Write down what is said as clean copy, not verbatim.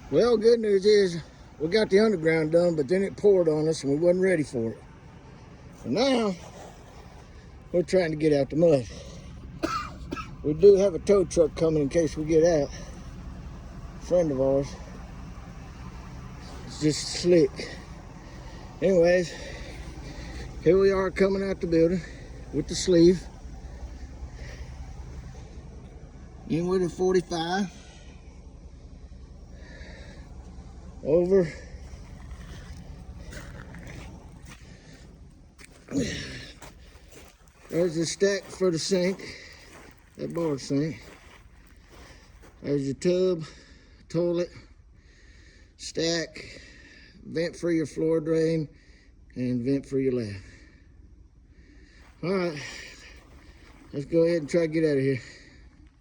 Well, good news is we got the underground done, but then it poured on us and we wasn't ready for it. So now we're trying to get out the mud. We do have a tow truck coming in case we get out. A friend of ours. It's just slick. Anyways, here we are coming out the building with the sleeve. In with a 45. Over. There's the stack for the sink, that bar sink. There's your tub, toilet, stack, vent for your floor drain, and vent for your lab. All right, let's go ahead and try to get out of here.